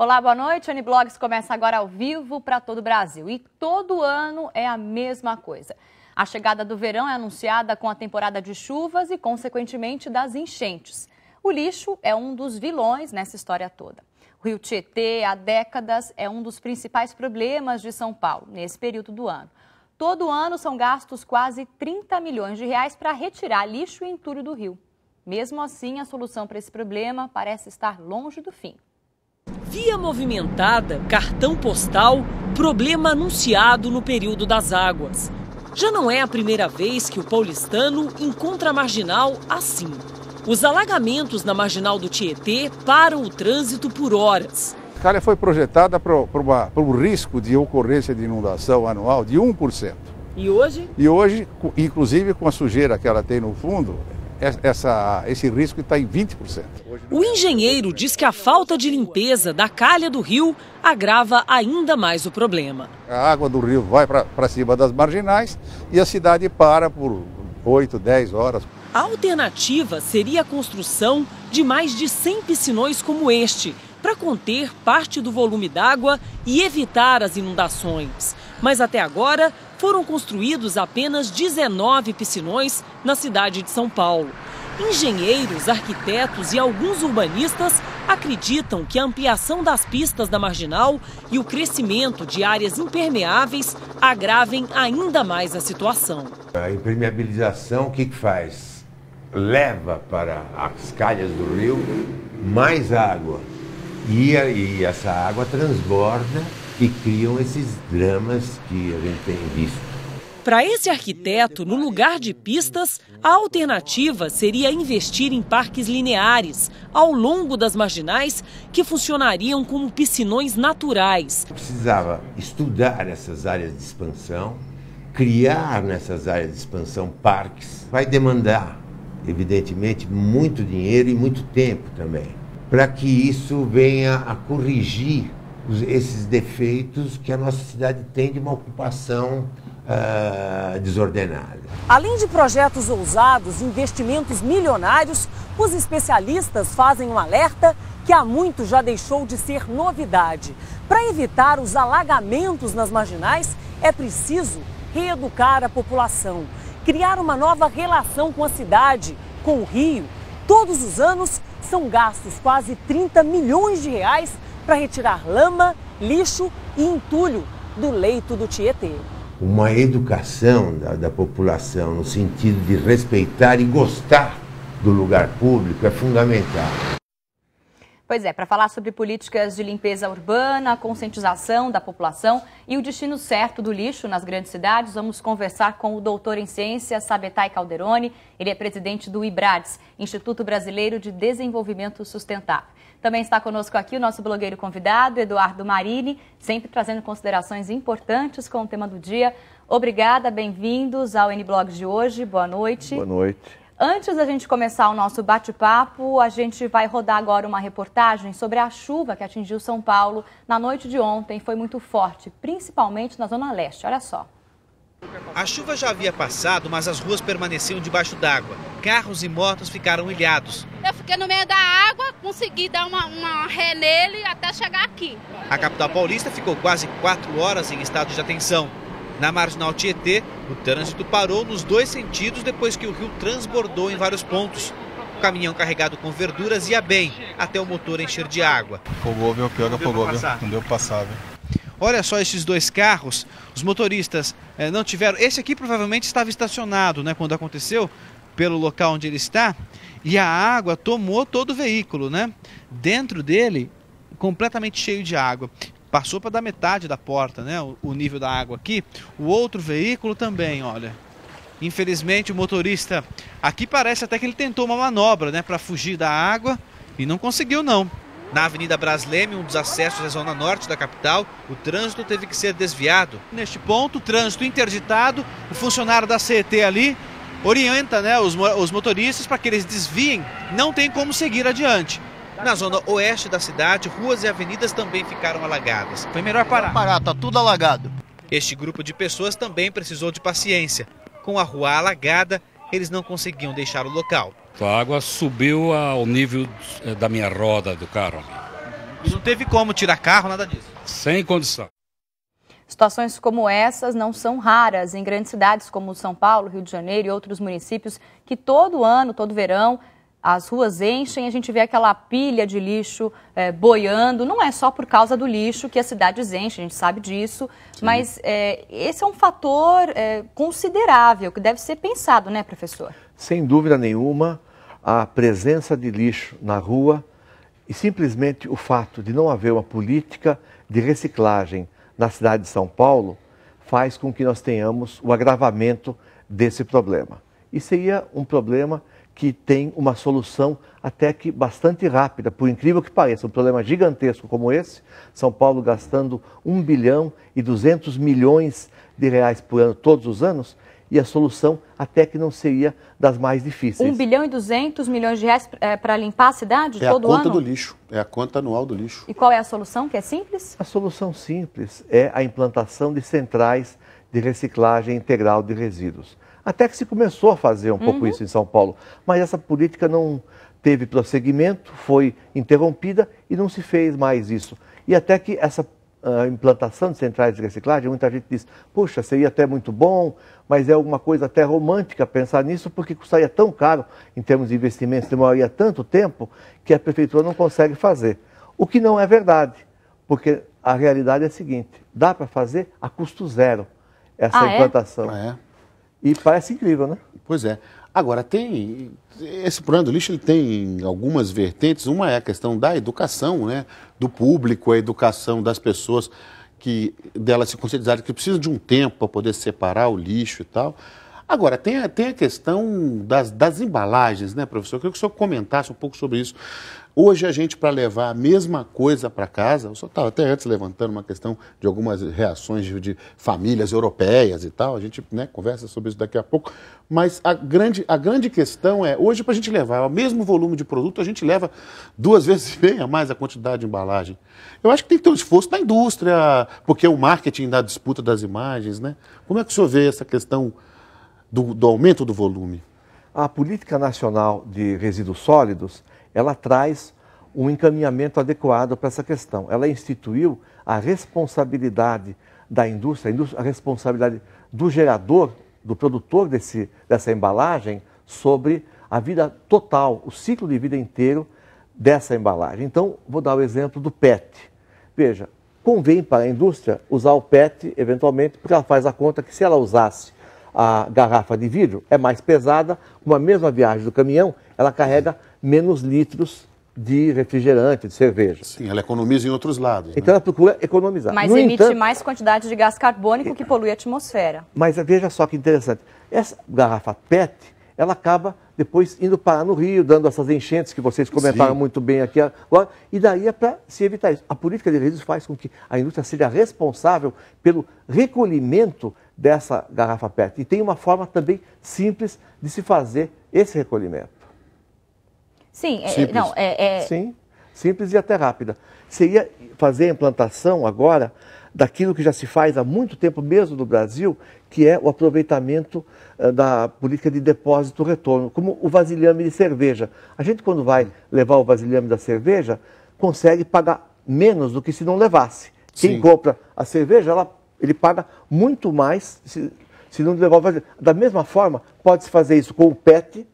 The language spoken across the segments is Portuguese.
Olá, boa noite. O N-Blogs começa agora ao vivo para todo o Brasil. E todo ano é a mesma coisa. A chegada do verão é anunciada com a temporada de chuvas e, consequentemente, das enchentes. O lixo é um dos vilões nessa história toda. O rio Tietê, há décadas, é um dos principais problemas de São Paulo, nesse período do ano. Todo ano são gastos quase 30 milhões de reais para retirar lixo e entulho do rio. Mesmo assim, a solução para esse problema parece estar longe do fim. Via movimentada, cartão postal, problema anunciado no período das águas. Já não é a primeira vez que o paulistano encontra a marginal assim. Os alagamentos na marginal do Tietê param o trânsito por horas. A calha foi projetada para o risco de ocorrência de inundação anual de 1%. E hoje? E hoje, inclusive com a sujeira que ela tem no fundo, esse risco está em 20%. O engenheiro diz que a falta de limpeza da calha do rio agrava ainda mais o problema. A água do rio vai para cima das marginais e a cidade para por 8, 10 horas. A alternativa seria a construção de mais de 100 piscinões como este, para conter parte do volume d'água e evitar as inundações. Mas até agora foram construídos apenas 19 piscinões na cidade de São Paulo. Engenheiros, arquitetos e alguns urbanistas acreditam que a ampliação das pistas da marginal e o crescimento de áreas impermeáveis agravem ainda mais a situação. A impermeabilização, o que faz? Leva para as calhas do rio mais água e essa água transborda e criam esses dramas que a gente tem visto. Para esse arquiteto, no lugar de pistas, a alternativa seria investir em parques lineares ao longo das marginais que funcionariam como piscinões naturais. Precisava estudar essas áreas de expansão, criar nessas áreas de expansão parques. Vai demandar, evidentemente, muito dinheiro e muito tempo também, para que isso venha a corrigir esses defeitos que a nossa cidade tem de uma ocupação desordenada. Além de projetos ousados, investimentos milionários, os especialistas fazem um alerta que há muito já deixou de ser novidade. Para evitar os alagamentos nas marginais, é preciso reeducar a população, criar uma nova relação com a cidade, com o rio. Todos os anos são gastos quase 30 milhões de reais para retirar lama, lixo e entulho do leito do Tietê. Uma educação da população no sentido de respeitar e gostar do lugar público é fundamental. Pois é, para falar sobre políticas de limpeza urbana, conscientização da população e o destino certo do lixo nas grandes cidades, vamos conversar com o doutor em ciências Sabetai Calderoni. Ele é presidente do IBRADES, Instituto Brasileiro de Desenvolvimento Sustentável. Também está conosco aqui o nosso blogueiro convidado, Eduardo Marini, sempre trazendo considerações importantes com o tema do dia. Obrigada, bem-vindos ao N-Blogs de hoje. Boa noite. Boa noite. Antes da gente começar o nosso bate-papo, a gente vai rodar agora uma reportagem sobre a chuva que atingiu São Paulo na noite de ontem. Foi muito forte, principalmente na Zona Leste. Olha só. A chuva já havia passado, mas as ruas permaneciam debaixo d'água. Carros e motos ficaram ilhados. Eu fiquei no meio da água, consegui dar uma ré nele até chegar aqui. A capital paulista ficou quase 4 horas em estado de atenção. Na marginal Tietê, o trânsito parou nos 2 sentidos depois que o rio transbordou em vários pontos. O caminhão carregado com verduras ia bem, até o motor encher de água. Afogou, viu? Pior que afogou, viu? Não deu pra passar, viu? Olha só esses 2 carros, os motoristas não tiveram... Esse aqui provavelmente estava estacionado, né, quando aconteceu, pelo local onde ele está, e a água tomou todo o veículo, né? Dentro dele, completamente cheio de água. Passou para dar metade da porta, né, o nível da água aqui. O outro veículo também, olha. Infelizmente o motorista aqui parece até que ele tentou uma manobra, né, para fugir da água e não conseguiu não. Na Avenida Brasleme, um dos acessos à zona norte da capital, o trânsito teve que ser desviado. Neste ponto, o trânsito interditado, o funcionário da CET ali orienta, né, os motoristas para que eles desviem, não tem como seguir adiante. Na zona oeste da cidade, ruas e avenidas também ficaram alagadas. Foi melhor parar. Tá tudo alagado. Este grupo de pessoas também precisou de paciência. Com a rua alagada, eles não conseguiam deixar o local. A água subiu ao nível da minha roda do carro. E não teve como tirar carro, nada disso? Sem condição. Situações como essas não são raras em grandes cidades como São Paulo, Rio de Janeiro e outros municípios que todo ano, todo verão, as ruas enchem, a gente vê aquela pilha de lixo boiando. Não é só por causa do lixo que as cidades enchem, a gente sabe disso, sim, mas esse é um fator considerável que deve ser pensado, né, professor? Sem dúvida nenhuma, a presença de lixo na rua e simplesmente o fato de não haver uma política de reciclagem na cidade de São Paulo faz com que nós tenhamos o agravamento desse problema. E seria um problema que tem uma solução até que bastante rápida, por incrível que pareça, um problema gigantesco como esse, São Paulo gastando 1 bilhão e 200 milhões de reais por ano todos os anos, e a solução até que não seria das mais difíceis. 1 bilhão e 200 milhões de reais para limpar a cidade todo ano? É a conta do lixo, é a conta anual do lixo. E qual é a solução, que é simples? A solução simples é a implantação de centrais de reciclagem integral de resíduos. Até que se começou a fazer um pouco isso em São Paulo, mas essa política não teve prosseguimento, foi interrompida e não se fez mais isso. E até que essa implantação de centrais de reciclagem, muita gente diz, puxa, seria até muito bom, mas é alguma coisa até romântica pensar nisso, porque custaria tão caro em termos de investimentos, demoraria tanto tempo, que a prefeitura não consegue fazer. O que não é verdade, porque a realidade é a seguinte, dá para fazer a custo zero essa implantação. E parece incrível, né? Pois é. Agora, esse problema do lixo ele tem algumas vertentes. Uma é a questão da educação, né? Do público, a educação das pessoas, delas se conscientizarem que precisa de um tempo para poder separar o lixo e tal. Agora, tem a questão das embalagens, né, professor? Eu queria que o senhor comentasse um pouco sobre isso. Hoje, a gente, para levar a mesma coisa para casa, o senhor estava até antes levantando uma questão de algumas reações de famílias europeias e tal, a gente, né, conversa sobre isso daqui a pouco, mas a grande questão é, hoje, para a gente levar o mesmo volume de produto, a gente leva 2 vezes e meia mais a quantidade de embalagem. Eu acho que tem que ter um esforço da indústria, porque o marketing da disputa das imagens, né? Como é que o senhor vê essa questão do aumento do volume? A Política Nacional de Resíduos Sólidos, ela traz um encaminhamento adequado para essa questão. Ela instituiu a responsabilidade da indústria, a responsabilidade do gerador, do produtor dessa embalagem, sobre a vida total, o ciclo de vida inteiro dessa embalagem. Então, vou dar o exemplo do PET. Veja, convém para a indústria usar o PET, eventualmente, porque ela faz a conta que se ela usasse a garrafa de vidro, é mais pesada, uma mesma viagem do caminhão, ela carrega menos litros de refrigerante, de cerveja. Sim, ela economiza em outros lados. Então ela procura economizar. Mas emite mais quantidade de gás carbônico que polui a atmosfera. Mas veja só que interessante, essa garrafa PET, ela acaba depois indo parar no rio, dando essas enchentes que vocês comentaram muito bem aqui agora, e daí é para se evitar isso. A política de resíduos faz com que a indústria seja responsável pelo recolhimento dessa garrafa PET. E tem uma forma também simples de se fazer esse recolhimento. Sim, Sim, simples e até rápida. Seria fazer a implantação agora daquilo que já se faz há muito tempo mesmo no Brasil, que é o aproveitamento da política de depósito-retorno, como o vasilhame de cerveja. A gente, quando vai levar o vasilhame da cerveja, consegue pagar menos do que se não levasse. Quem compra a cerveja, ele paga muito mais se não levar o vasilhame. Da mesma forma, pode-se fazer isso com o PET,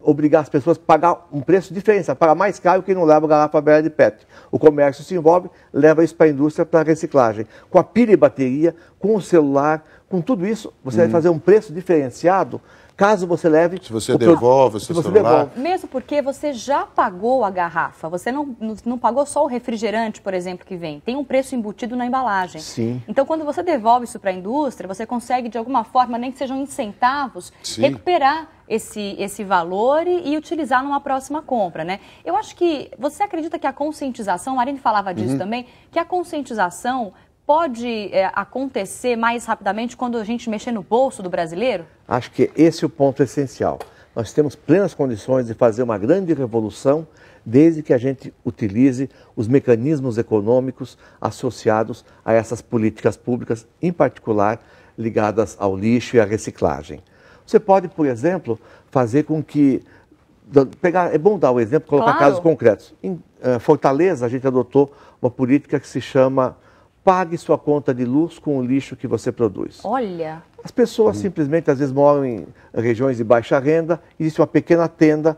obrigar as pessoas a pagar um preço diferenciado, pagar mais caro quem não leva a garrafa velha de PET. O comércio se envolve, leva isso para a indústria para reciclagem. Com a pilha e bateria, com o celular, com tudo isso, você vai fazer um preço diferenciado caso você leve... Se você devolve o seu celular... Mesmo porque você já pagou a garrafa, você não pagou só o refrigerante, por exemplo, que vem. Tem um preço embutido na embalagem. Sim. Então, quando você devolve isso para a indústria, você consegue, de alguma forma, nem que sejam em centavos, recuperar esse valor e utilizar numa próxima compra, né? Eu acho que... Você acredita que a conscientização, a Marine falava disso também, que a conscientização pode acontecer mais rapidamente quando a gente mexer no bolso do brasileiro? Acho que esse é o ponto essencial. Nós temos plenas condições de fazer uma grande revolução desde que a gente utilize os mecanismos econômicos associados a essas políticas públicas, em particular ligadas ao lixo e à reciclagem. Você pode, por exemplo, fazer com que É bom dar o exemplo, colocar Claro. casos concretos. Em Fortaleza, a gente adotou uma política que se chama pague sua conta de luz com o lixo que você produz. Olha. As pessoas simplesmente, às vezes, moram em regiões de baixa renda, existe uma pequena tenda,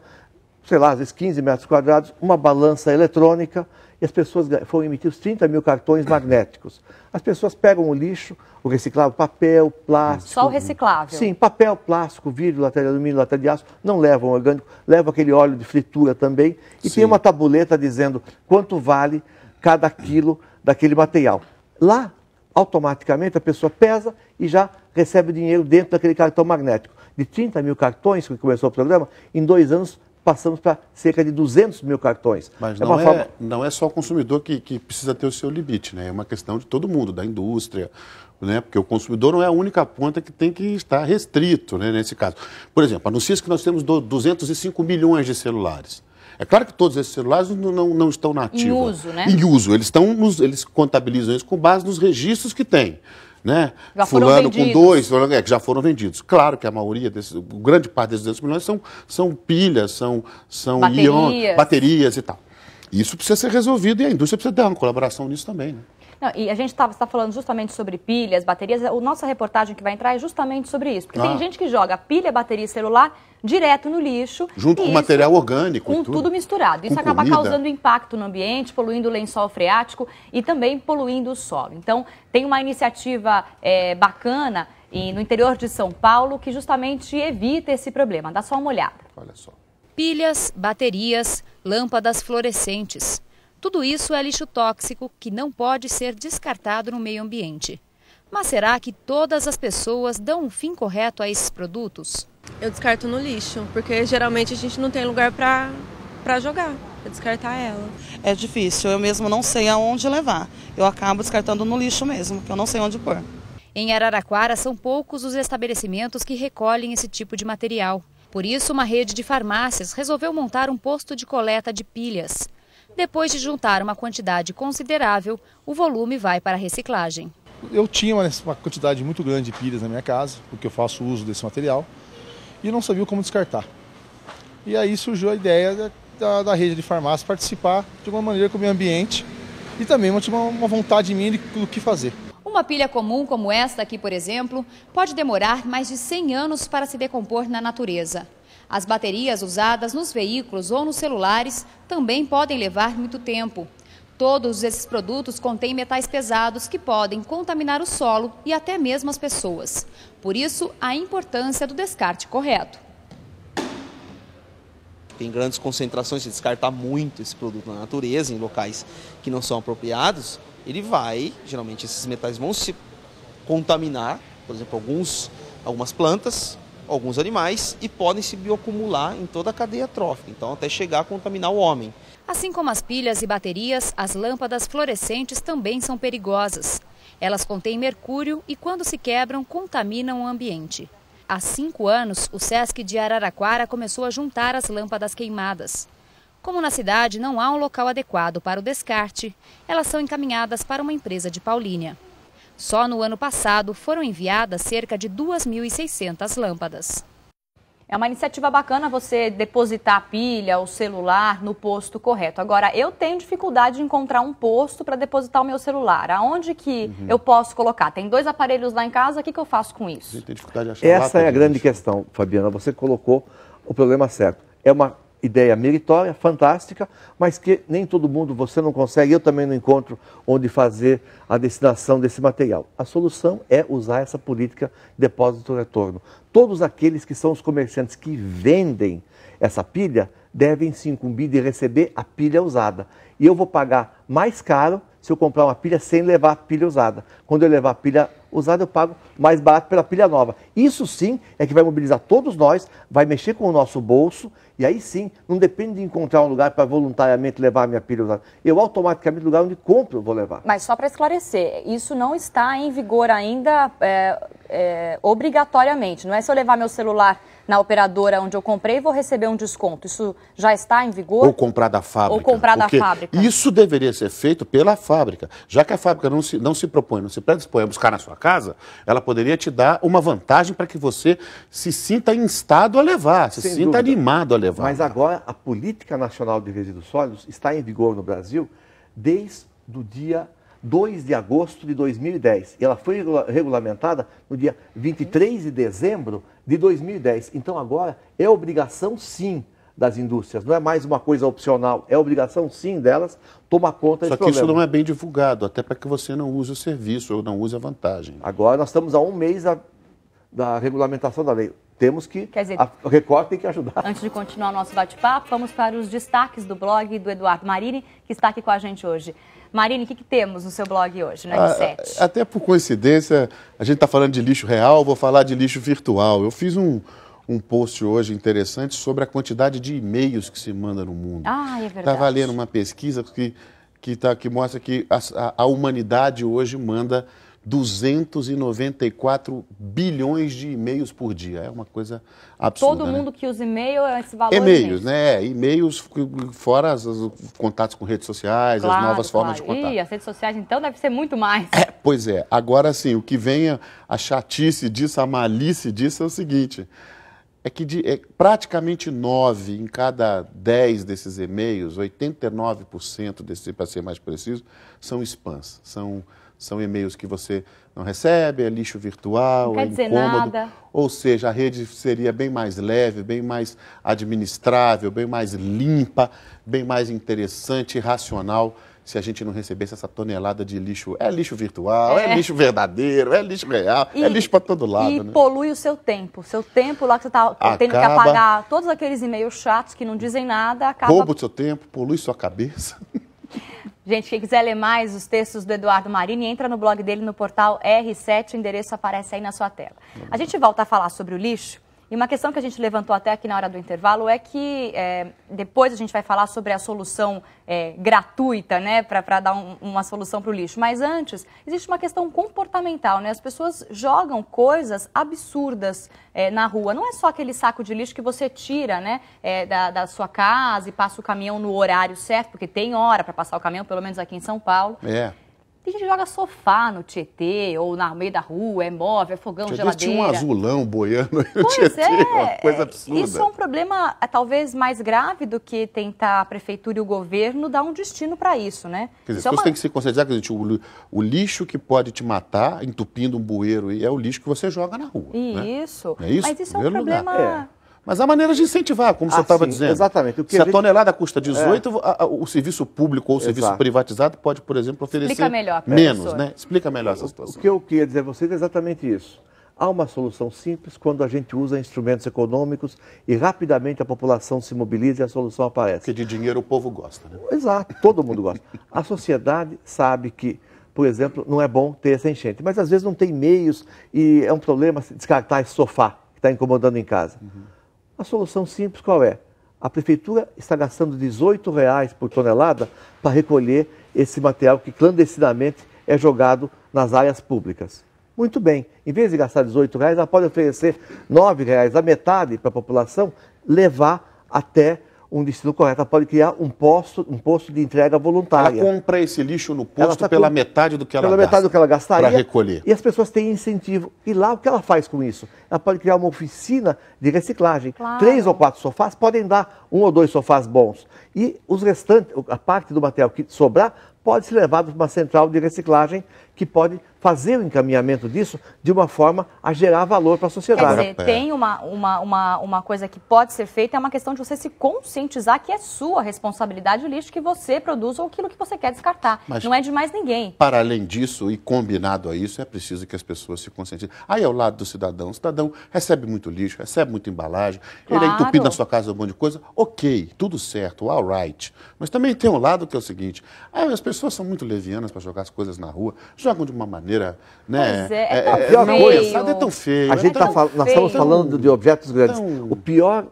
sei lá, às vezes 15 metros quadrados, uma balança eletrônica, e as pessoas foram emitir os 30 mil cartões magnéticos. As pessoas pegam o lixo, o reciclável, papel, plástico. Só o reciclável. Sim, papel, plástico, vidro, lata de alumínio, lata de aço, não levam orgânico, levam aquele óleo de fritura também, e tem uma tabuleta dizendo quanto vale cada quilo daquele material. Lá, automaticamente, a pessoa pesa e já recebe o dinheiro dentro daquele cartão magnético. De 30 mil cartões, que começou o programa, em 2 anos passamos para cerca de 200 mil cartões. Mas forma... não é só o consumidor que precisa ter o seu limite, né? É uma questão de todo mundo, da indústria, né? Porque o consumidor não é a única ponta que tem que estar restrito, né, nesse caso. Por exemplo, anuncia-se que nós temos 205 milhões de celulares. É claro que todos esses celulares não estão na ativa. Em uso, né? Em uso. Eles contabilizam isso com base nos registros que tem. Né? Já foram Fulano vendidos. com 2, que já foram vendidos. Claro que a maioria grande parte desses 200 milhões são pilhas, são baterias e tal. Isso precisa ser resolvido e a indústria precisa dar uma colaboração nisso também, né? Não, e a gente está falando justamente sobre pilhas, baterias. A nossa reportagem que vai entrar é justamente sobre isso. Porque tem gente que joga pilha, bateria e celular direto no lixo. Junto com material orgânico. Com tudo misturado. Isso com acaba comida. causando impacto no ambiente, poluindo o lençol freático e também poluindo o solo. Então, tem uma iniciativa bacana no interior de São Paulo que justamente evita esse problema. Dá só uma olhada. Olha só. Pilhas, baterias, lâmpadas fluorescentes. Tudo isso é lixo tóxico que não pode ser descartado no meio ambiente. Mas será que todas as pessoas dão um fim correto a esses produtos? Eu descarto no lixo, porque geralmente a gente não tem lugar para jogar, para descartar ela. É difícil, eu mesmo não sei aonde levar. Eu acabo descartando no lixo mesmo, que eu não sei onde pôr. Em Araraquara, são poucos os estabelecimentos que recolhem esse tipo de material. Por isso, uma rede de farmácias resolveu montar um posto de coleta de pilhas. Depois de juntar uma quantidade considerável, o volume vai para a reciclagem. Eu tinha uma quantidade muito grande de pilhas na minha casa, porque eu faço uso desse material, e não sabia como descartar. E aí surgiu a ideia da rede de farmácia participar de alguma maneira com o meio ambiente e também uma vontade minha do que fazer. Uma pilha comum como esta aqui, por exemplo, pode demorar mais de 100 anos para se decompor na natureza. As baterias usadas nos veículos ou nos celulares também podem levar muito tempo. Todos esses produtos contêm metais pesados que podem contaminar o solo e até mesmo as pessoas. Por isso, a importância do descarte correto. Tem grandes concentrações, se descartar muito esse produto na natureza, em locais que não são apropriados, geralmente esses metais vão se contaminar, por exemplo, algumas plantas, alguns animais, e podem se bioacumular em toda a cadeia trófica, então até chegar a contaminar o homem. Assim como as pilhas e baterias, as lâmpadas fluorescentes também são perigosas. Elas contêm mercúrio e, quando se quebram, contaminam o ambiente. Há 5 anos, o SESC de Araraquara começou a juntar as lâmpadas queimadas. Como na cidade não há um local adequado para o descarte, elas são encaminhadas para uma empresa de Paulínia. Só no ano passado foram enviadas cerca de 2.600 lâmpadas. É uma iniciativa bacana você depositar a pilha, o celular no posto correto. Agora, eu tenho dificuldade de encontrar um posto para depositar o meu celular. Aonde que eu posso colocar? Tem 2 aparelhos lá em casa, o que eu faço com isso? Tem dificuldade de achar. Essa é a grande questão, Fabiana. Você colocou o problema certo. É uma ideia meritória, fantástica, mas que nem todo mundo, você não consegue, eu também não encontro onde fazer a destinação desse material. A solução é usar essa política de depósito-retorno. Todos aqueles que são os comerciantes que vendem essa pilha devem se incumbir de receber a pilha usada. E eu vou pagar mais caro se eu comprar uma pilha sem levar a pilha usada. Quando eu levar a pilha usada, eu pago mais barato pela pilha nova. Isso sim é que vai mobilizar todos nós, vai mexer com o nosso bolso, e aí sim, não depende de encontrar um lugar para voluntariamente levar a minha pilha usada. Eu automaticamente, no lugar onde compro, vou levar. Mas só para esclarecer, isso não está em vigor ainda obrigatoriamente. Não é se eu levar meu celular na operadora onde eu comprei, vou receber um desconto. Isso já está em vigor? Ou comprar da fábrica. Ou comprar da fábrica. Isso deveria ser feito pela fábrica. Já que a fábrica não se propõe, não se predispõe a buscar na sua casa, ela poderia te dar uma vantagem para que você se sinta instado a levar, se sinta animado a levar. levar. Mas agora a Política Nacional de Resíduos Sólidos está em vigor no Brasil desde o dia 2 de agosto de 2010. E ela foi regulamentada no dia 23 de dezembro de 2010. Então agora é obrigação sim das indústrias, não é mais uma coisa opcional, é obrigação sim delas tomar conta desse problema. Só que isso não é bem divulgado, até para que você não use o serviço ou não use a vantagem. Agora nós estamos a um mês da regulamentação da lei. Temos que, quer dizer, o Record tem que ajudar. Antes de continuar o nosso bate-papo, vamos para os destaques do blog do Eduardo Marini, que está aqui com a gente hoje. Marini, o que temos no seu blog hoje, no R7? Até por coincidência, a gente está falando de lixo real, vou falar de lixo virtual. Eu fiz um post hoje interessante sobre a quantidade de e-mails que se manda no mundo. Ah, é verdade. Estava lendo uma pesquisa que mostra que a humanidade hoje manda 294 bilhões de e-mails por dia. É uma coisa absurda. Todo mundo que usa e-mail é esse valor. E-mails, né? E-mails fora os contatos com redes sociais, as novas formas de contato. E as redes sociais, então, deve ser muito mais. Pois é. Agora, sim, o que vem a chatice disso, a malícia disso é o seguinte. É que praticamente 9 em cada 10 desses e-mails, 89% desses, para ser mais preciso, são spams. São e-mails que você não recebe, é lixo virtual, não é quer dizer incômodo. Nada. Ou seja, a rede seria bem mais leve, bem mais administrável, bem mais limpa, bem mais interessante e racional se a gente não recebesse essa tonelada de lixo. É lixo virtual, é lixo verdadeiro, é lixo real, é lixo para todo lado. E né? polui o seu tempo. Seu tempo lá que você está tendo que apagar todos aqueles e-mails chatos que não dizem nada. Rouba o seu tempo, polui sua cabeça. Gente, quem quiser ler mais os textos do Eduardo Marini, entra no blog dele no portal R7, o endereço aparece aí na sua tela. A gente volta a falar sobre o lixo. E uma questão que a gente levantou até aqui na hora do intervalo é que depois a gente vai falar sobre a solução gratuita, né, para dar uma solução para o lixo. Mas antes, existe uma questão comportamental, né? As pessoas jogam coisas absurdas na rua. Não é só aquele saco de lixo que você tira, né, da sua casa e passa o caminhão no horário certo, porque tem hora para passar o caminhão, pelo menos aqui em São Paulo. Tem gente que joga sofá no Tietê, ou no meio da rua, é móvel, é fogão, geladeira. Tinha um azulão boiando no Tietê, uma coisa absurda. Isso é um problema talvez mais grave do que tentar a prefeitura e o governo dar um destino para isso, né? Quer dizer, você tem que se conscientizar que o lixo que pode te matar, entupindo um bueiro, é o lixo que você joga na rua. Isso. Né? É isso? Mas isso é um problema... Mas há maneiras de incentivar, como você estava dizendo. Exatamente. Se a tonelada custa 18, o serviço público ou o serviço privatizado pode, por exemplo, oferecer menos, né? Explica melhor essa situação. O que eu queria dizer a vocês é exatamente isso. Há uma solução simples quando a gente usa instrumentos econômicos e rapidamente a população se mobiliza e a solução aparece. Porque de dinheiro o povo gosta, né? Exato, todo mundo gosta. A sociedade sabe que, por exemplo, não é bom ter essa enchente, mas às vezes não tem meios e é um problema descartar esse sofá que está incomodando em casa. A solução simples qual é? A prefeitura está gastando R$18 por tonelada para recolher esse material que clandestinamente é jogado nas áreas públicas. Muito bem, em vez de gastar R$18, ela pode oferecer R$9, a metade para a população, levar até um destino correto. Ela pode criar um posto de entrega voluntária. Ela compra esse lixo no posto pela metade do que ela gasta. Pela metade do que ela gastaria. Para recolher. E as pessoas têm incentivo. E lá o que ela faz com isso? Ela pode criar uma oficina de reciclagem. Claro. 3 ou 4 sofás podem dar 1 ou 2 sofás bons. E os restantes, a parte do material que sobrar, pode ser levado para uma central de reciclagem que pode fazer o encaminhamento disso de uma forma a gerar valor para a sociedade. Quer dizer, tem uma coisa que pode ser feita, é uma questão de você se conscientizar que é sua responsabilidade o lixo que você produz ou aquilo que você quer descartar. Mas não é de mais ninguém. Para além disso, e combinado a isso, é preciso que as pessoas se conscientizem. Aí é o lado do cidadão. O cidadão recebe muito lixo, recebe muita embalagem, ele é entupido na sua casa um monte de coisa. Ok, tudo certo, all right. Mas também tem um lado que é o seguinte, as pessoas são muito levianas para jogar as coisas na rua, jogam de uma maneira, né? Pois é tão feio. É tão feio. Nós estamos falando de objetos grandes. O pior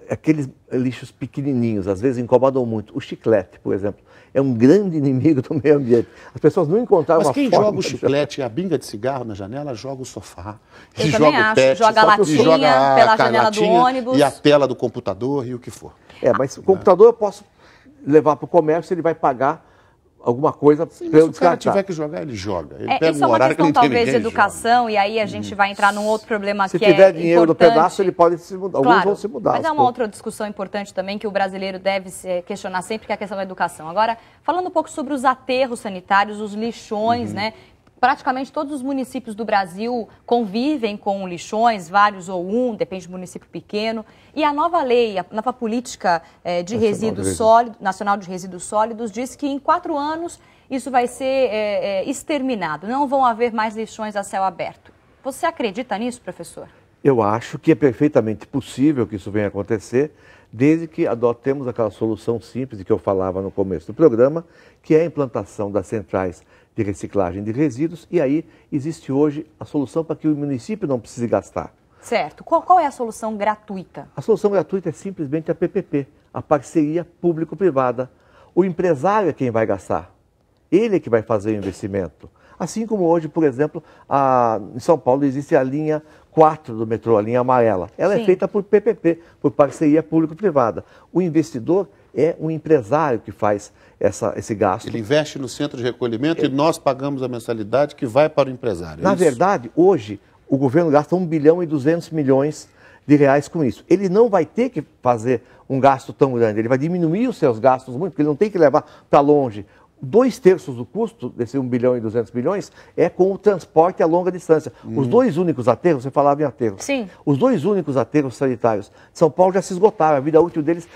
aqueles lixos pequenininhos, às vezes incomodam muito. O chiclete, por exemplo, é um grande inimigo do meio ambiente. As pessoas não encontraram uma forma... Mas quem joga o chiclete e a binga de cigarro na janela, joga o sofá. Eu também acho. Joga a latinha pela janela do ônibus. E a tela do computador e o que for. Mas o computador eu posso levar para o comércio, ele vai pagar alguma coisa para eu descartar. Se o cara tiver que jogar, ele joga. Ele pega isso é um uma horário questão, que não tem talvez, de ninguém, educação, e aí a gente vai entrar num outro problema Se que é tiver dinheiro importante. no pedaço, ele pode se mudar. Claro, alguns vão se mudar. mas é uma outra discussão importante também que o brasileiro deve se questionar sempre, que é a questão da educação. Agora, falando um pouco sobre os aterros sanitários, os lixões, né? Praticamente todos os municípios do Brasil convivem com lixões, vários ou um, depende do município pequeno. E a nova lei, a nova política de resíduos sólidos, nacional de resíduos sólidos, diz que em 4 anos isso vai ser exterminado. Não vão haver mais lixões a céu aberto. Você acredita nisso, professor? Eu acho que é perfeitamente possível que isso venha a acontecer, desde que adotemos aquela solução simples de que eu falava no começo do programa, que é a implantação das centrais de reciclagem de resíduos, e aí existe hoje a solução para que o município não precise gastar. Certo. Qual é a solução gratuita? A solução gratuita é simplesmente a PPP, a parceria público-privada. O empresário é quem vai gastar, ele é que vai fazer o investimento. Assim como hoje, por exemplo, em São Paulo existe a linha 4 do metrô, a linha amarela. Ela é feita por PPP, por parceria público-privada. O investidor é um empresário que faz esse gasto. Ele investe no centro de recolhimento e nós pagamos a mensalidade que vai para o empresário. Na verdade, hoje, o governo gasta 1 bilhão e 200 milhões de reais com isso. Ele não vai ter que fazer um gasto tão grande, ele vai diminuir os seus gastos muito, porque ele não tem que levar para longe. 2/3 do custo desse 1 bilhão e 200 milhões é com o transporte a longa distância. Os 2 únicos aterros, você falava em aterros. Sim. Os 2 únicos aterros sanitários de São Paulo já se esgotaram. A vida útil deles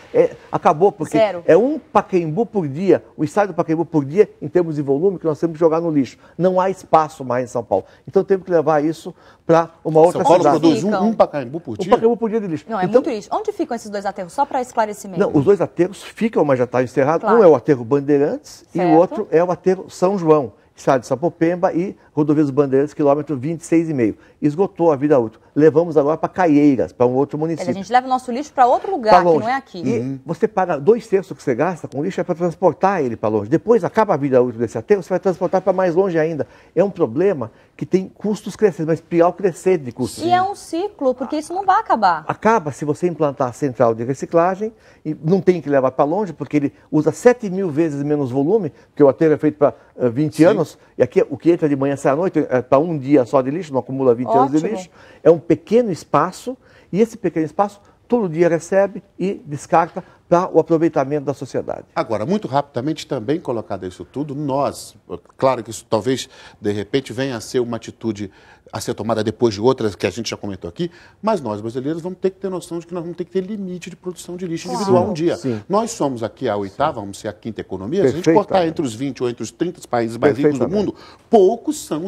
acabou, porque é um Pacaembu por dia, o estádio do Pacaembu por dia, em termos de volume, que nós temos que jogar no lixo. Não há espaço mais em São Paulo. Então temos que levar isso para uma outra cidade. São Paulo produz um Pacaembu por dia? Um Pacaembu por dia de lixo. Não, é muito lixo. Onde ficam esses 2 aterros? Só para esclarecimento. Não, os 2 aterros ficam, mas já está encerrado. Claro. Um é o aterro Bandeirantes e o outro é o aterro São João, estrada de Sapopemba e Rodovia dos Bandeirantes, quilômetro 26,5. Esgotou a vida útil. Levamos agora para Caieiras, para um outro município. A gente leva o nosso lixo para outro lugar, que não é aqui. E você paga 2/3 que você gasta com lixo é para transportar ele para longe. Depois acaba a vida útil desse aterro, você vai transportar para mais longe ainda. É um problema que tem custos crescentes, uma espiral crescente de custos. E é um ciclo, porque isso não vai acabar. Acaba se você implantar a central de reciclagem e não tem que levar para longe, porque ele usa 7.000 vezes menos volume, porque o aterro é feito para 20 anos, e aqui o que entra de manhã sai à noite é para um dia só de lixo, não acumula 20 anos de lixo. É um pequeno espaço, e esse pequeno espaço todo dia recebe e descarta para o aproveitamento da sociedade. Agora, muito rapidamente também colocado isso tudo, nós, claro que isso talvez de repente venha a ser uma atitude a ser tomada depois de outras que a gente já comentou aqui, mas nós brasileiros vamos ter que ter noção de que nós vamos ter que ter limite de produção de lixo individual um dia. Sim. Nós somos aqui a 8ª, vamos ser a 5ª economia, se a gente cortar entre os 20 ou entre os 30 países mais ricos do mundo, poucos são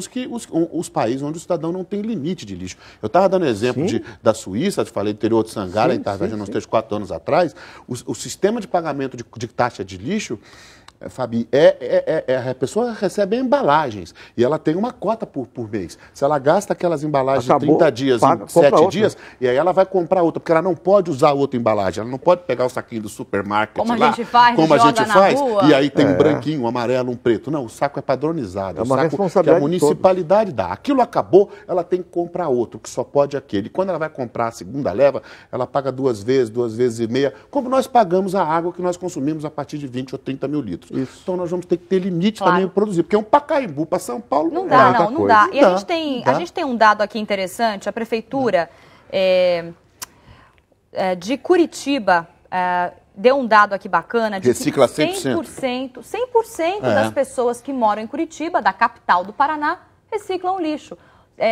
os países onde o cidadão não tem limite de lixo. Eu estava dando exemplo da Suíça, falei do interior de Sangara, estava viajando uns 3, 4 anos atrás, o sistema de pagamento de taxa de lixo, Fabi, a pessoa recebe embalagens e ela tem uma cota por mês. Se ela gasta aquelas embalagens de 30 dias em 7 dias, e aí ela vai comprar outra, porque ela não pode usar outra embalagem, ela não pode pegar o saquinho do supermarket como lá, a gente faz, como a gente faz, rua. E aí tem um branquinho, um amarelo, um preto. Não, o saco é padronizado, é uma o saco que a municipalidade dá. Aquilo acabou, ela tem que comprar outro, que só pode aquele. E quando ela vai comprar a segunda leva, ela paga 2 vezes e meia, como nós pagamos a água que nós consumimos a partir de 20 ou 30 mil litros. Isso. Então nós vamos ter que ter limite também para produzir, porque um Pacaembu para São Paulo não dá, não dá. E a gente tem um dado aqui interessante, a prefeitura de Curitiba deu um dado aqui bacana de recicla que 100% das pessoas que moram em Curitiba, da capital do Paraná, reciclam lixo.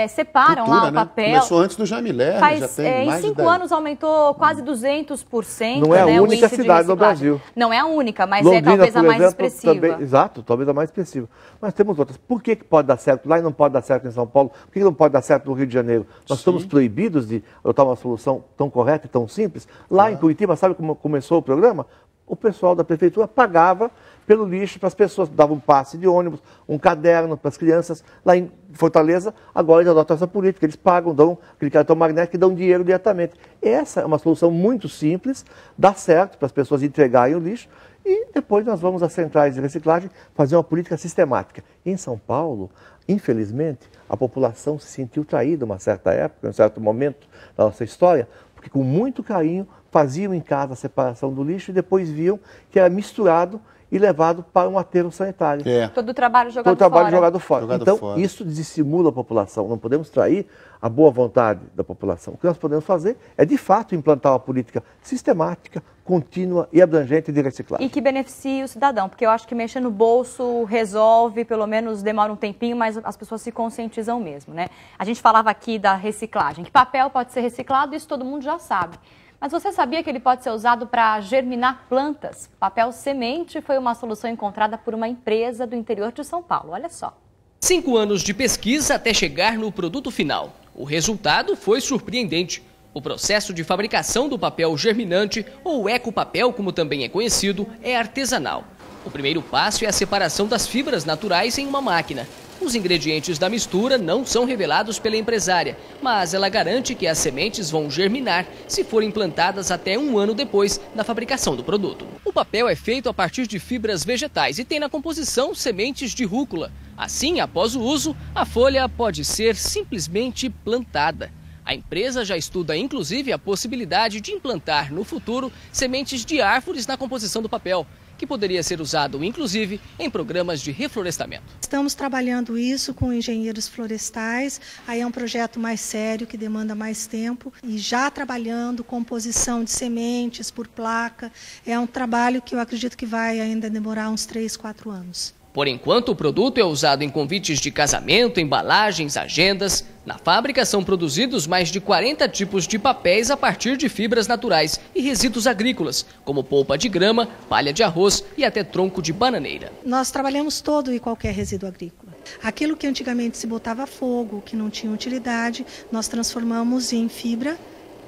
Separam lá o papel. Começou antes do Jamilé, já tem mais em 5 anos aumentou quase 200%. Não é a única cidade do Brasil. Não é a única, mas Londrina, talvez a mais expressiva. Também, exato, talvez a mais expressiva. Mas temos outras. Por que pode dar certo lá e não pode dar certo em São Paulo? Por que não pode dar certo no Rio de Janeiro? Nós estamos proibidos de adotar uma solução tão correta e tão simples. Lá em Curitiba, sabe como começou o programa? O pessoal da prefeitura pagava pelo lixo para as pessoas, dava um passe de ônibus, um caderno para as crianças. Lá em Fortaleza, agora eles adotam essa política, eles pagam, dão aquele cartão magnético e dão dinheiro diretamente. Essa é uma solução muito simples, dá certo para as pessoas entregarem o lixo e depois nós vamos às centrais de reciclagem fazer uma política sistemática. Em São Paulo, infelizmente, a população se sentiu traída em uma certa época, em um certo momento da nossa história, porque com muito carinho faziam em casa a separação do lixo e depois viam que era misturado e levado para um aterro sanitário. Todo o trabalho jogado Todo o trabalho fora. jogado fora. Então, isso desestimula a população. Não podemos trair a boa vontade da população. O que nós podemos fazer é, de fato, implantar uma política sistemática, contínua e abrangente de reciclagem. E que beneficie o cidadão, porque eu acho que mexer no bolso resolve, pelo menos demora um tempinho, mas as pessoas se conscientizam mesmo, né? A gente falava aqui da reciclagem, que papel pode ser reciclado, isso todo mundo já sabe. Mas você sabia que ele pode ser usado para germinar plantas? Papel semente foi uma solução encontrada por uma empresa do interior de São Paulo. Olha só. 5 anos de pesquisa até chegar no produto final. O resultado foi surpreendente. O processo de fabricação do papel germinante, ou ecopapel, como também é conhecido, é artesanal. O primeiro passo é a separação das fibras naturais em uma máquina. Os ingredientes da mistura não são revelados pela empresária, mas ela garante que as sementes vão germinar se forem plantadas até 1 ano depois da fabricação do produto. O papel é feito a partir de fibras vegetais e tem na composição sementes de rúcula. Assim, após o uso, a folha pode ser simplesmente plantada. A empresa já estuda, inclusive, a possibilidade de implantar no futuro sementes de árvores na composição do papel, que poderia ser usado, inclusive, em programas de reflorestamento. Estamos trabalhando isso com engenheiros florestais, aí é um projeto mais sério, que demanda mais tempo, e já trabalhando composição de sementes por placa, é um trabalho que eu acredito que vai ainda demorar uns 3, 4 anos. Por enquanto, o produto é usado em convites de casamento, embalagens, agendas. Na fábrica são produzidos mais de 40 tipos de papéis a partir de fibras naturais e resíduos agrícolas, como polpa de grama, palha de arroz e até tronco de bananeira. Nós trabalhamos todo e qualquer resíduo agrícola. Aquilo que antigamente se botava fogo, que não tinha utilidade, nós transformamos em fibra,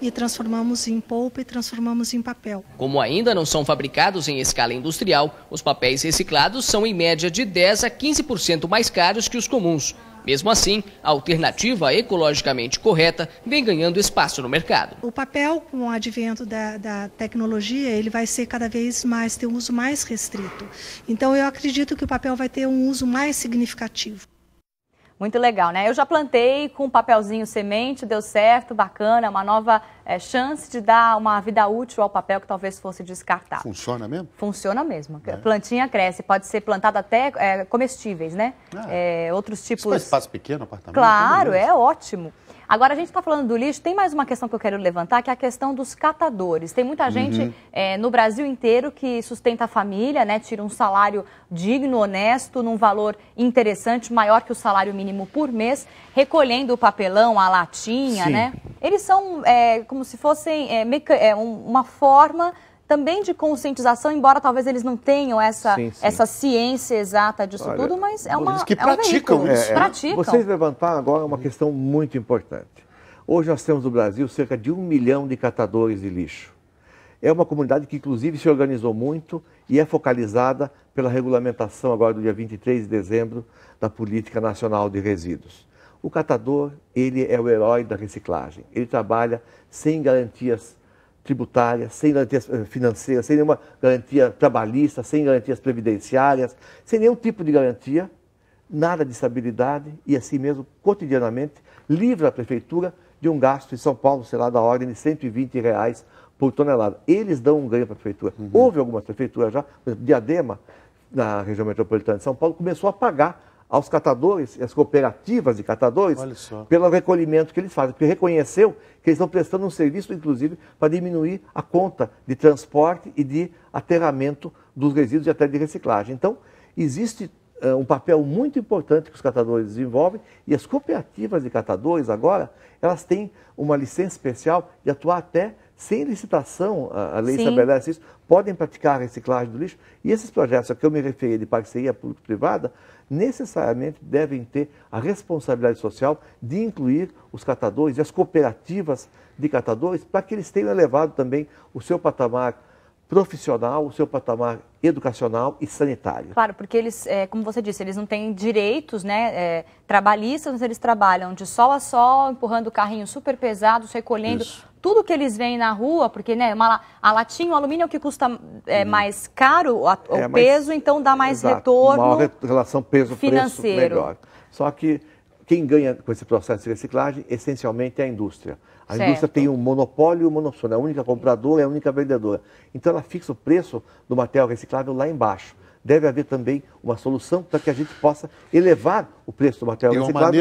e transformamos em polpa e transformamos em papel. Como ainda não são fabricados em escala industrial, os papéis reciclados são em média de 10% a 15% mais caros que os comuns. Mesmo assim, a alternativa ecologicamente correta vem ganhando espaço no mercado. O papel, com o advento da tecnologia, ele vai ser cada vez mais, ter um uso mais restrito. Então eu acredito que o papel vai ter um uso mais significativo. Muito legal, né? Eu já plantei com papelzinho semente, deu certo, bacana, uma nova chance de dar uma vida útil ao papel que talvez fosse descartado. Funciona mesmo? Funciona mesmo. Plantinha cresce, pode ser plantada até comestíveis, né? Outros tipos... Isso espaço pequeno, apartamento? Claro, é ótimo. Agora, a gente está falando do lixo, tem mais uma questão que eu quero levantar, que é a questão dos catadores. Tem muita gente no Brasil inteiro que sustenta a família, né, tira um salário digno, honesto, num valor interessante, maior que o salário mínimo por mês, recolhendo o papelão, a latinha, né? Eles são como se fossem uma forma também de conscientização, embora talvez eles não tenham essa ciência exata disso tudo, mas é uma... Eles que praticam isso. Praticam. Vocês levantaram agora uma questão muito importante. Hoje nós temos no Brasil cerca de 1 milhão de catadores de lixo. É uma comunidade que, inclusive, se organizou muito e é focalizada pela regulamentação agora do dia 23 de dezembro da Política Nacional de Resíduos. O catador, ele é o herói da reciclagem. Ele trabalha sem garantias tributárias, sem garantias financeiras, sem nenhuma garantia trabalhista, sem garantias previdenciárias, sem nenhum tipo de garantia, nada de estabilidade e assim mesmo, cotidianamente, livra a prefeitura de um gasto em São Paulo, sei lá, da ordem de R$120 por tonelada. Eles dão um ganho para a prefeitura. Houve algumas prefeituras já, por exemplo, Diadema, na região metropolitana de São Paulo, começou a pagar aos catadores, as cooperativas de catadores, pelo recolhimento que eles fazem, porque reconheceu que eles estão prestando um serviço, inclusive, para diminuir a conta de transporte e de aterramento dos resíduos e até de reciclagem. Então, existe um papel muito importante que os catadores desenvolvem e as cooperativas de catadores agora, elas têm uma licença especial de atuar até sem licitação, a lei estabelece isso, podem praticar a reciclagem do lixo e esses projetos a que eu me referi de parceria público-privada necessariamente devem ter a responsabilidade social de incluir os catadores e as cooperativas de catadores para que eles tenham elevado também o seu patamar profissional, o seu patamar educacional e sanitário. Claro, porque eles, como você disse, eles não têm direitos, né, trabalhistas, mas eles trabalham de sol a sol, empurrando carrinhos super pesados, recolhendo tudo que eles veem na rua, porque né, a latinha, o alumínio é o que custa mais caro, o peso, então dá mais retorno maior relação peso-preço melhor. Só que quem ganha com esse processo de reciclagem, essencialmente, é a indústria. A indústria tem um monopólio e um monopsônio, é a única compradora e a única vendedora. Então ela fixa o preço do material reciclável lá embaixo. deve haver também uma solução para que a gente possa elevar o preço do material reciclado.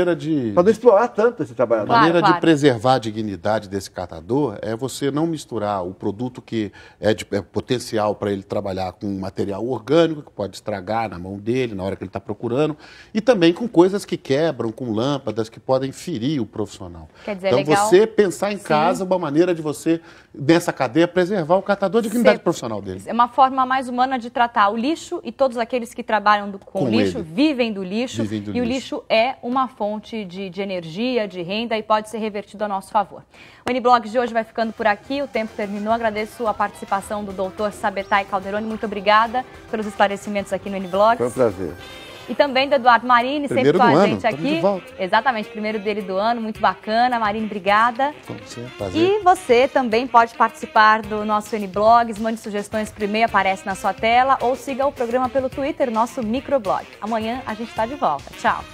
Para não explorar tanto esse trabalhador. A maneira de preservar a dignidade desse catador é você não misturar o produto que é de potencial para ele trabalhar com material orgânico, que pode estragar na mão dele, na hora que ele está procurando, e também com coisas que quebram, com lâmpadas que podem ferir o profissional. Quer dizer, então, legal. você pensar em casa uma maneira de você, nessa cadeia, preservar o catador, a dignidade profissional dele. É uma forma mais humana de tratar o lixo, e todos aqueles que trabalham com lixo ele. vivem do lixo. E o lixo é uma fonte de energia, de renda, e pode ser revertido a nosso favor. O N-Blog de hoje vai ficando por aqui, o tempo terminou. Agradeço a participação do doutor Sabetai Calderoni. Muito obrigada pelos esclarecimentos aqui no N-Blog. Foi um prazer. E também do Eduardo Marini, sempre com a gente aqui. De volta. Exatamente, primeiro dele do ano, muito bacana. Marini, obrigada. Com você, prazer. E você também pode participar do nosso N-Blogs, mande sugestões por e-mail, aparece na sua tela, ou siga o programa pelo Twitter, nosso microblog. Amanhã a gente está de volta. Tchau.